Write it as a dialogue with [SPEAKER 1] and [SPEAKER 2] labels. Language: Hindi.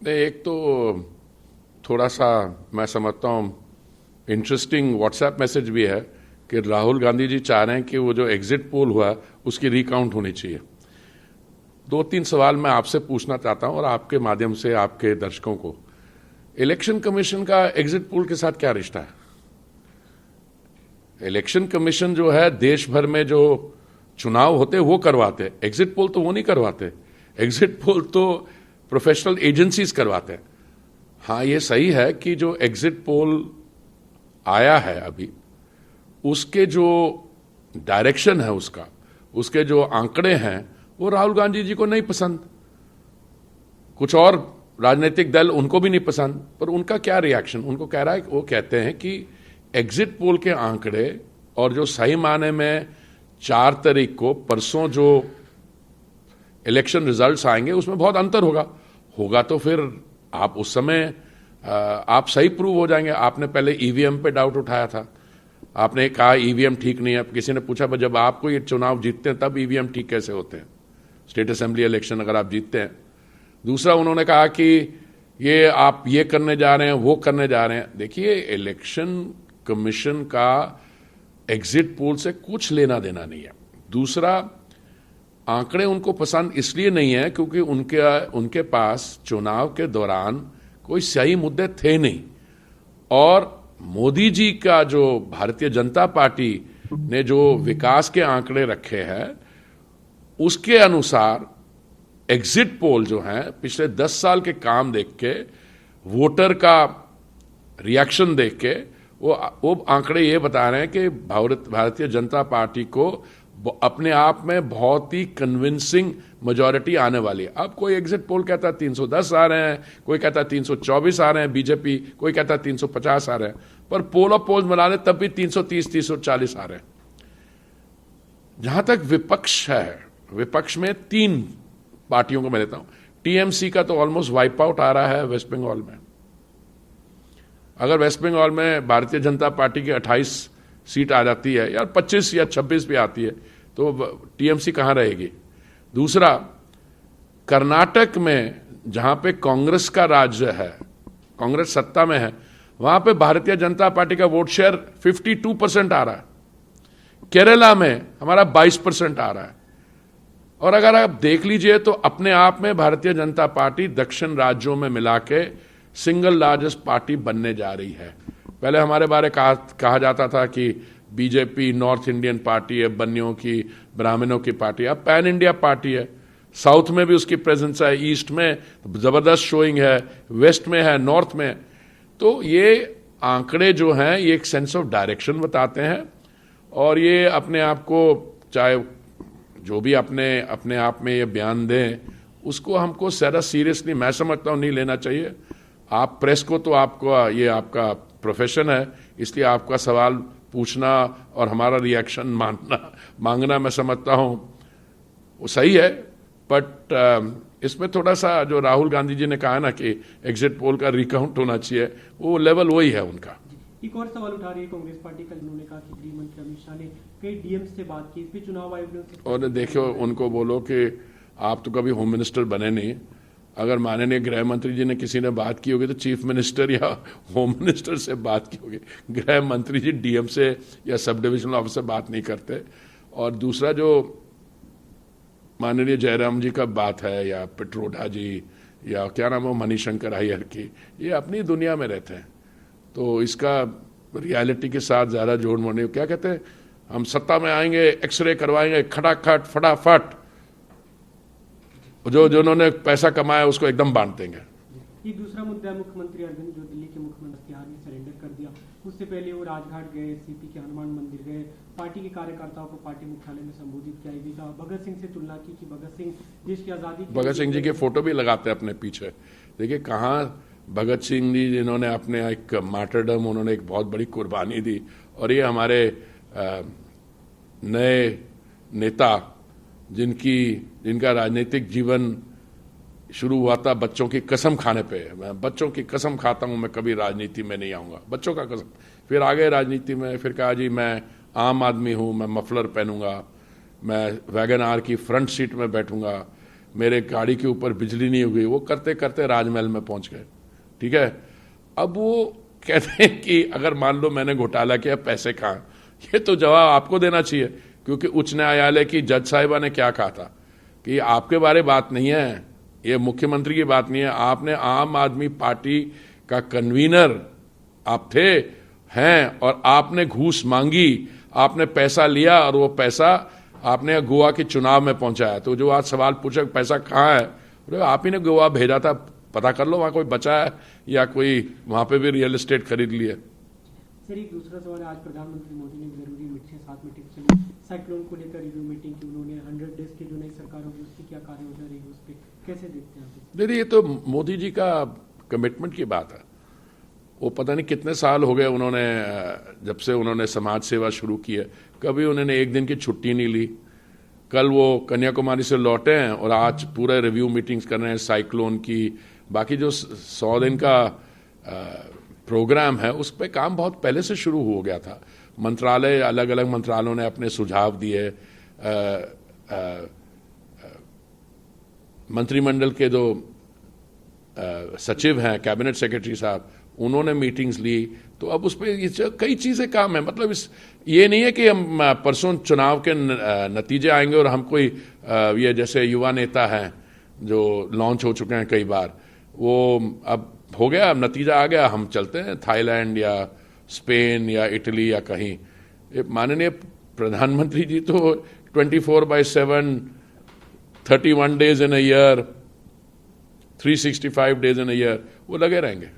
[SPEAKER 1] नहीं, एक तो थोड़ा सा मैं समझता हूँ इंटरेस्टिंग व्हाट्सएप मैसेज भी है कि राहुल गांधी जी चाह रहे हैं कि वो जो एग्जिट पोल हुआ उसकी रिकाउंट होनी चाहिए। 2-3 सवाल मैं आपसे पूछना चाहता हूं और आपके माध्यम से आपके दर्शकों को। इलेक्शन कमीशन का एग्जिट पोल के साथ क्या रिश्ता है? इलेक्शन कमीशन जो है देश भर में जो चुनाव होते वो करवाते, एग्जिट पोल तो वो नहीं करवाते। एग्जिट पोल तो प्रोफेशनल एजेंसीज करवाते हैं। हाँ, ये सही है कि जो एग्जिट पोल आया है अभी, उसके जो डायरेक्शन है उसके जो आंकड़े हैं वो राहुल गांधी जी को नहीं पसंद, कुछ और राजनीतिक दल उनको भी नहीं पसंद। पर उनका क्या रिएक्शन? उनको कह रहा है, वो कहते हैं कि एग्जिट पोल के आंकड़े और जो सही माने में 4 तारीख को परसों जो इलेक्शन रिजल्ट्स आएंगे उसमें बहुत अंतर होगा तो फिर आप उस समय आप सही प्रूव हो जाएंगे। आपने पहले ईवीएम पे डाउट उठाया था, आपने कहा ईवीएम ठीक नहीं है। किसी ने पूछा जब आपको ये चुनाव जीतते हैं तब ईवीएम ठीक कैसे होते हैं, स्टेट असेंबली इलेक्शन अगर आप जीतते हैं। दूसरा, उन्होंने कहा कि ये आप ये करने जा रहे हैं, वो करने जा रहे हैं। देखिए, इलेक्शन कमीशन का एग्जिट पोल से कुछ लेना देना नहीं है। दूसरा, आंकड़े उनको पसंद इसलिए नहीं है क्योंकि उनके पास चुनाव के दौरान कोई सही मुद्दे थे नहीं, और मोदी जी का जो भारतीय जनता पार्टी ने जो विकास के आंकड़े रखे हैं उसके अनुसार एग्जिट पोल जो है पिछले 10 साल के काम देख के, वोटर का रिएक्शन देख के वो आंकड़े ये बता रहे हैं कि भारतीय जनता पार्टी को अपने आप में बहुत ही कन्विंसिंग मेजॉरिटी आने वाली है। अब कोई एग्जिट पोल कहता है 310 आ रहे हैं, कोई कहता है 324 आ रहे हैं बीजेपी, कोई कहता है 350 आ रहे हैं, पर पोल ऑफ पोल्स मिला ले तब भी 330 340 आ रहे हैं। जहां तक विपक्ष है, विपक्ष में 3 पार्टियों को मैं लेता हूं। टीएमसी का तो ऑलमोस्ट वाइप आउट आ रहा है वेस्ट बंगाल में। अगर वेस्ट बंगाल में भारतीय जनता पार्टी की 28 सीट आ जाती है, या 25 या 26 भी आती है, तो टीएमसी कहां रहेगी? दूसरा, कर्नाटक में जहां पे कांग्रेस का राज्य है, कांग्रेस सत्ता में है, वहां पे भारतीय जनता पार्टी का वोट शेयर 52% आ रहा है। केरला में हमारा 22% आ रहा है। और अगर आप देख लीजिए तो अपने आप में भारतीय जनता पार्टी दक्षिण राज्यों में मिला के सिंगल लार्जेस्ट पार्टी बनने जा रही है। पहले हमारे बारे कहा जाता था कि बीजेपी नॉर्थ इंडियन पार्टी है, बनियों की, ब्राह्मणों की पार्टी। अब पैन इंडिया पार्टी है। साउथ में भी उसकी प्रेजेंस है, ईस्ट में जबरदस्त शोइंग है, वेस्ट में है, नॉर्थ में। तो ये आंकड़े जो हैं ये एक सेंस ऑफ डायरेक्शन बताते हैं, और ये अपने आप को, चाहे जो भी अपने आप में ये बयान दें, उसको हमको ज़्यादा सीरियसली मैं समझता हूँ नहीं लेना चाहिए। आप प्रेस को तो आपको ये आपका प्रोफेशन है, इसलिए आपका सवाल पूछना और हमारा रिएक्शन मांगना मैं समझता हूँ वो सही है। बट इसमें थोड़ा सा जो राहुल गांधी जी ने कहा ना कि एग्जिट पोल का रिकाउंट होना चाहिए, वो लेवल वही है उनका।
[SPEAKER 2] एक और सवाल उठा रही है कांग्रेस पार्टी का, जिन्होंने कहा कि गृह मंत्री अमित शाह ने कई डीएम से बात की, इस पे चुनाव आयोग ने। और
[SPEAKER 1] देखो, उनको बोलो कि आप तो कभी होम मिनिस्टर बने नहीं, अगर माननीय गृह मंत्री जी ने किसी ने बात की होगी तो चीफ मिनिस्टर या होम मिनिस्टर से बात की होगी। गृह मंत्री जी डीएम से या सब डिविजनल ऑफिसर बात नहीं करते। और दूसरा, जो माननीय जयराम जी का बात है, या पिट्रोडा जी, या क्या नाम है मणिशंकर अय्यर की, ये अपनी दुनिया में रहते हैं, तो इसका रियलिटी के साथ ज़्यादा जोड़ मोड़ने। क्या कहते हैं, हम सत्ता में आएंगे, एक्सरे करवाएंगे, खटाखट फटाफट, जो उन्होंने पैसा कमाया उसको एकदम बांट देंगे।
[SPEAKER 2] एक दूसरा मुद्दा है मुख्यमंत्री अरविंद, जो दिल्ली के मुख्यमंत्री ने सरेंडर कर दिया। उससे पहले वो राजघाट गए, सीपी के हनुमान मंदिर गए, पार्टी के कार्यकर्ताओं को पार्टी मुख्यालय में संबोधित किया। भी कहा, भगत सिंह से तुलना की कि भगत सिंह देश की आज़ादी,
[SPEAKER 1] भगत सिंह जी के फोटो भी लगाते हैं अपने पीछे। देखिए, कहाँ भगत सिंह जी, जिन्होंने अपने एक मार्टरडम, उन्होंने एक बहुत बड़ी कुर्बानी दी, और ये हमारे नए नेता जिनका राजनीतिक जीवन शुरू हुआ था बच्चों की कसम खाने पे। मैं बच्चों की कसम खाता हूं, मैं कभी राजनीति में नहीं आऊंगा, बच्चों का कसम। फिर आ गए राजनीति में, फिर कहा जी मैं आम आदमी हूं, मैं मफलर पहनूंगा, मैं वैगन आर की फ्रंट सीट में बैठूंगा, मेरे गाड़ी के ऊपर बिजली नहीं हुई, वो करते करते राजमहल में पहुंच गए। ठीक है, अब वो कहते हैं कि अगर मान लो मैंने घोटाला किया, पैसे कहाँ, ये तो जवाब आपको देना चाहिए, क्योंकि उच्च न्यायालय की जज साहिबा ने क्या कहा था कि आपके बारे बात नहीं है, ये मुख्यमंत्री की बात नहीं है, आपने आम आदमी पार्टी का कन्वीनर आप थे हैं और आपने घूस मांगी, आपने पैसा लिया और वो पैसा आपने गोवा के चुनाव में पहुंचाया। तो जो आज सवाल पूछा पैसा कहाँ है, बोले आप ही ने गोवा भेजा था, पता कर लो वहां कोई बचा है या कोई वहां पे भी रियल एस्टेट खरीद लिया।
[SPEAKER 2] सर एक दूसरा सवाल, आज प्रधानमंत्री मोदी ने जरूरी मीटिंग 7 मीटिंग चली, साइक्लोन को लेकर रिव्यू मीटिंग की, उन्होंने 100 डेज की जो नई सरकार होगी उसकी क्या कार्य योजना रहेगी, उस पर कैसे देखते हैं आप?
[SPEAKER 1] नहीं, ये तो मोदी जी का कमिटमेंट की बात है। वो पता नहीं कितने साल हो गए उन्होंने, जब से उन्होंने समाज सेवा शुरू की है, कभी उन्होंने एक दिन की छुट्टी नहीं ली। कल वो कन्याकुमारी से लौटे हैं और आज पूरे रिव्यू मीटिंग्स कर रहे हैं साइक्लोन की। बाकी जो 100 दिन का प्रोग्राम है उस पर काम बहुत पहले से शुरू हो गया था। मंत्रालय, अलग अलग मंत्रालयों ने अपने सुझाव दिए, मंत्रिमंडल के जो सचिव हैं, कैबिनेट सेक्रेटरी साहब, उन्होंने मीटिंग्स ली। तो अब उस पर कई चीज़ें काम है। मतलब ये नहीं है कि हम परसों चुनाव के नतीजे आएंगे और हम कोई ये जैसे युवा नेता हैं जो लॉन्च हो चुके हैं कई बार, वो अब हो गया, अब नतीजा आ गया, हम चलते हैं थाईलैंड या स्पेन या इटली या कहीं। माननीय प्रधानमंत्री जी तो 24/7 31 days in a year, 365 days in a year वो लगे रहेंगे।